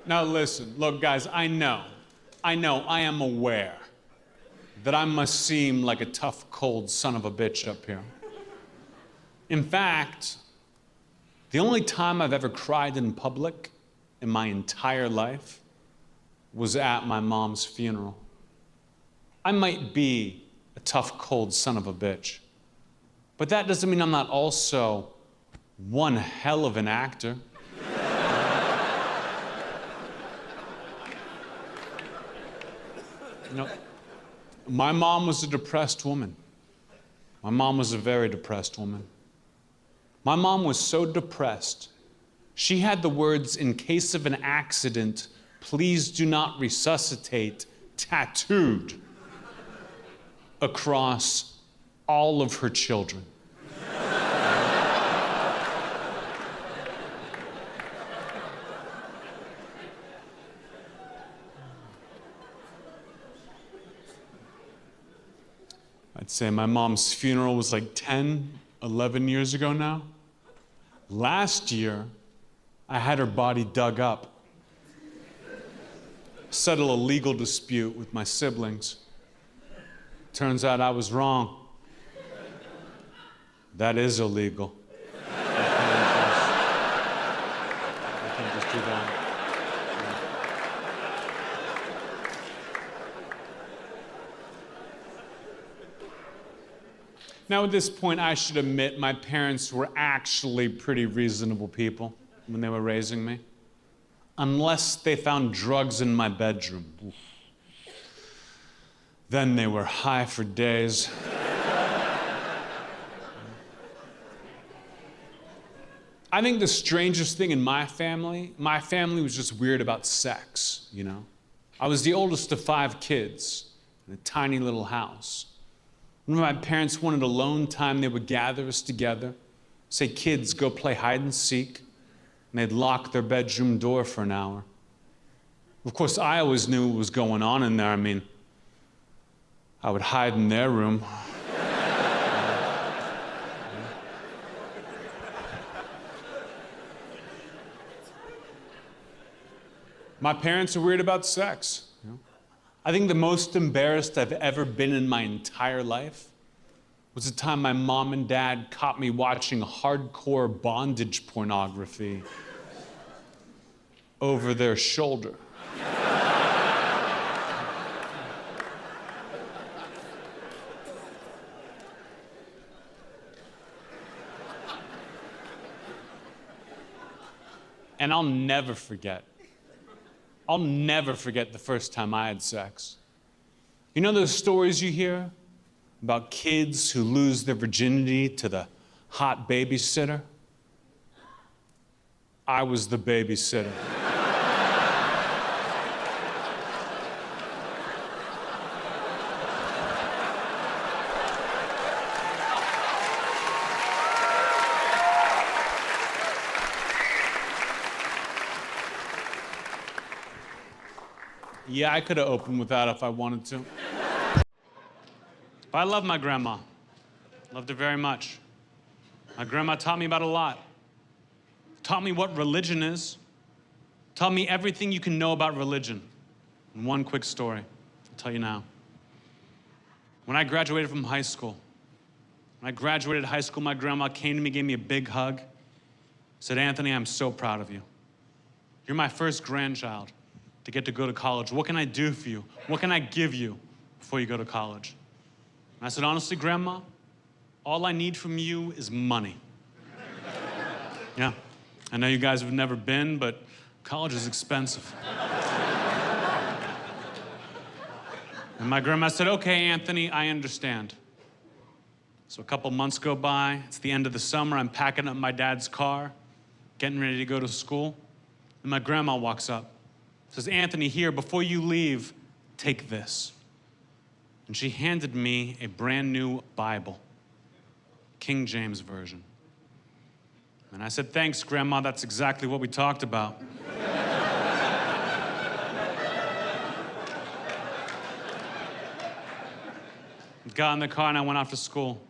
Now listen, look guys, I am aware that I must seem like a tough, cold son of a bitch up here. In fact, the only time I've ever cried in public in my entire life was at my mom's funeral. I might be a tough, cold son of a bitch, but that doesn't mean I'm not also one hell of an actor. You know, my mom was a depressed woman. My mom was a very depressed woman. My mom was so depressed, she had the words, "In case of an accident, please do not resuscitate," tattooed across all of her children. I'd say my mom's funeral was like 10, 11 years ago now. Last year, I had her body dug up. Settle a legal dispute with my siblings. Turns out I was wrong. That is illegal. I can't just do that. Now, at this point, I should admit my parents were actually pretty reasonable people when they were raising me. Unless they found drugs in my bedroom. Oof. Then they were high for days. I think the strangest thing in my family was just weird about sex, you know? I was the oldest of 5 kids in a tiny little house. When my parents wanted alone time, they would gather us together, say, "Kids, go play hide and seek," and they'd lock their bedroom door for an hour. Of course, I always knew what was going on in there. I mean, I would hide in their room. My parents are weird about sex. You know? I think the most embarrassed I've ever been in my entire life was the time my mom and dad caught me watching hardcore bondage pornography over their shoulder. And I'll never forget the first time I had sex. You know those stories you hear about kids who lose their virginity to the hot babysitter? I was the babysitter. Yeah, I could have opened with that if I wanted to. But I love my grandma. Loved her very much. My grandma taught me about a lot. Taught me what religion is. Taught me everything you can know about religion. And one quick story, I'll tell you now. When I graduated from high school, my grandma came to me, gave me a big hug, said, "Anthony, I'm so proud of you. You're my first grandchild to get to go to college. What can I do for you? What can I give you before you go to college?" And I said, "Honestly, Grandma, all I need from you is money." Yeah, I know you guys have never been, but college is expensive. And my grandma said, "Okay, Anthony, I understand." So a couple months go by, it's the end of the summer, I'm packing up my dad's car, getting ready to go to school, and my grandma walks up, says, "Anthony, here, before you leave, take this." And she handed me a brand new Bible, King James Version. And I said, "Thanks, Grandma, that's exactly what we talked about." Got in the car and I went off to school.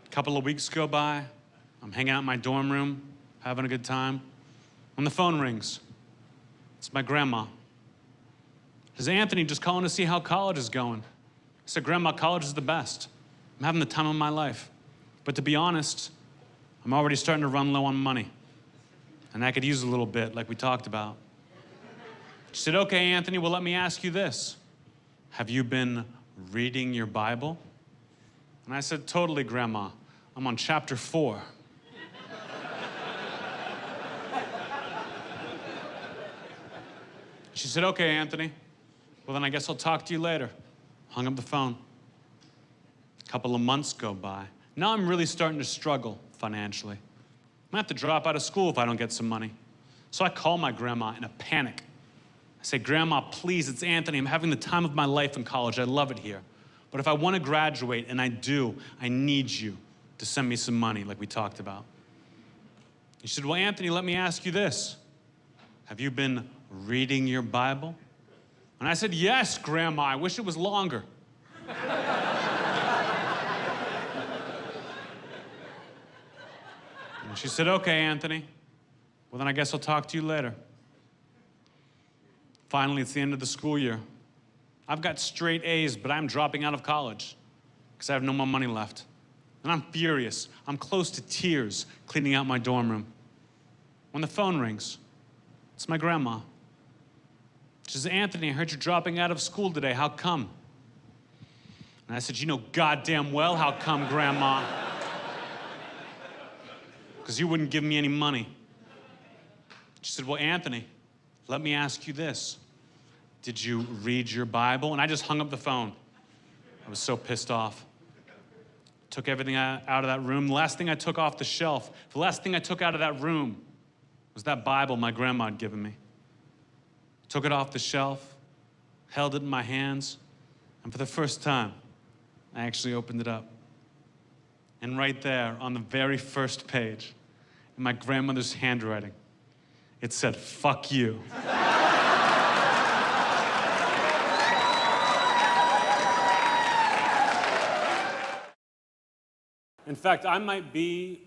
A couple of weeks go by, I'm hanging out in my dorm room, having a good time, when the phone rings. It's my grandma. She says, Anthony, just calling to see how college is going. I said, Grandma, college is the best. I'm having the time of my life. But to be honest, I'm already starting to run low on money. And I could use a little bit, like we talked about. She said, okay, Anthony, well, let me ask you this. Have you been reading your Bible? And I said, totally, Grandma. I'm on chapter 4. She said, okay, Anthony. Well, then I guess I'll talk to you later. Hung up the phone. A couple of months go by. Now I'm really starting to struggle financially. I'm gonna have to drop out of school if I don't get some money. So I call my grandma in a panic. I say, Grandma, please, it's Anthony. I'm having the time of my life in college. I love it here. But if I want to graduate, and I do, I need you to send me some money like we talked about. She said, well, Anthony, let me ask you this. Have you been reading your Bible? And I said, yes, Grandma. I wish it was longer. And she said, okay, Anthony. Well, then I guess I'll talk to you later. Finally, it's the end of the school year. I've got straight A's, but I'm dropping out of college because I have no more money left. And I'm furious. I'm close to tears cleaning out my dorm room. When the phone rings, it's my grandma. She says, Anthony, I heard you're dropping out of school today. How come? And I said, you know goddamn well how come, Grandma. Because you wouldn't give me any money. She said, well, Anthony, let me ask you this. Did you read your Bible? And I just hung up the phone. I was so pissed off. Took everything out of that room. The last thing I took off the shelf, the last thing I took out of that room was that Bible my grandma had given me. Took it off the shelf, held it in my hands, and for the first time, I actually opened it up. And right there, on the very first page, in my grandmother's handwriting, it said, fuck you. In fact, I might be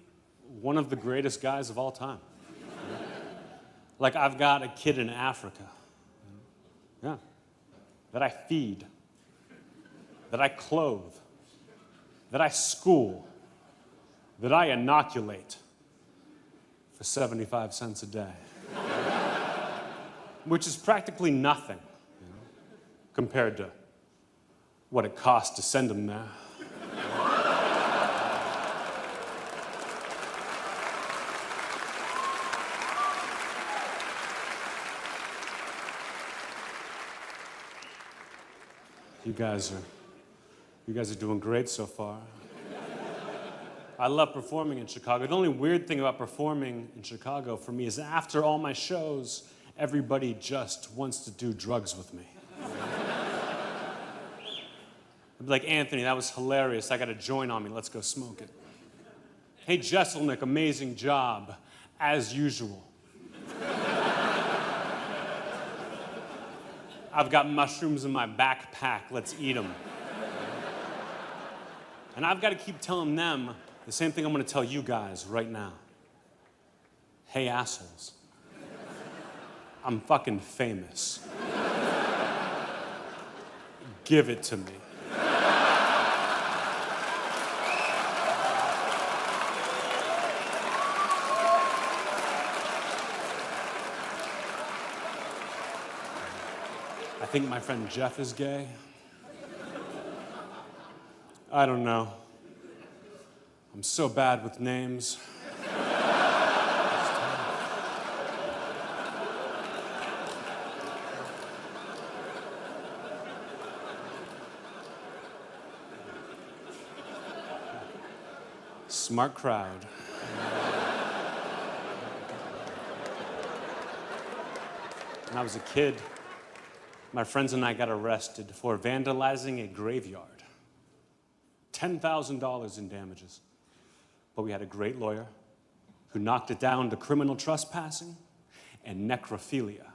one of the greatest guys of all time. Like, I've got a kid in Africa, yeah, that I feed, that I clothe, that I school, that I inoculate for 75 cents a day. Which is practically nothing, compared to what it costs to send them there. You guys are doing great so far. I love performing in Chicago. The only weird thing about performing in Chicago for me is after all my shows, everybody just wants to do drugs with me. I'd be like, Anthony, that was hilarious. I got a joint on me. Let's go smoke it. Hey, Jeselnik, amazing job, as usual. I've got mushrooms in my backpack. Let's eat them. And I've got to keep telling them the same thing I'm going to tell you guys right now. Hey, assholes. I'm fucking famous. Give it to me. I think my friend Jeff is gay. I don't know. I'm so bad with names. Smart crowd. When I was a kid, my friends and I got arrested for vandalizing a graveyard. $10,000 in damages. But we had a great lawyer who knocked it down to criminal trespassing and necrophilia.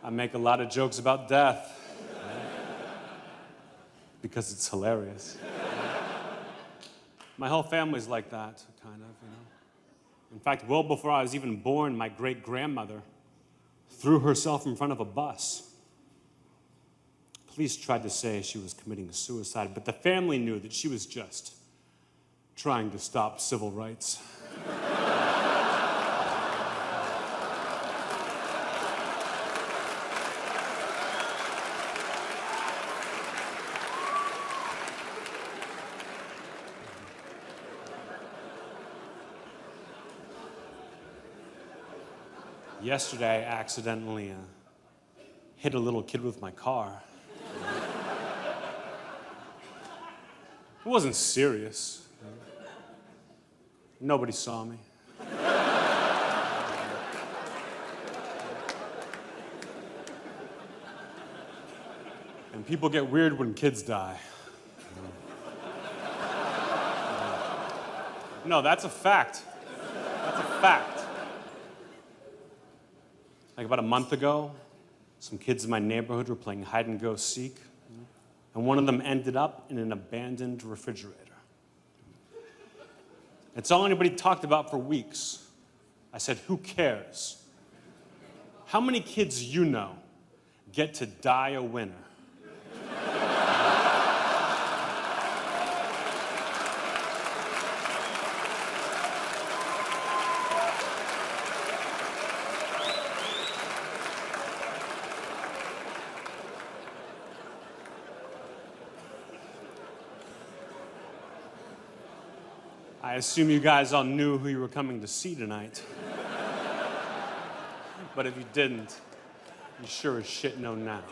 I make a lot of jokes about death because it's hilarious. My whole family's like that, kind of, you know. In fact, well before I was even born, my great-grandmother threw herself in front of a bus. Police tried to say she was committing suicide, but the family knew that she was just trying to stop civil rights. Yesterday, I accidentally hit a little kid with my car. It wasn't serious. Nobody saw me. And people get weird when kids die. No, that's a fact. That's a fact. Like about a month ago, some kids in my neighborhood were playing hide and go seek, and one of them ended up in an abandoned refrigerator. It's all anybody talked about for weeks. I said, who cares? How many kids you know get to die a winner? I assume you guys all knew who you were coming to see tonight. But if you didn't, you sure as shit know now.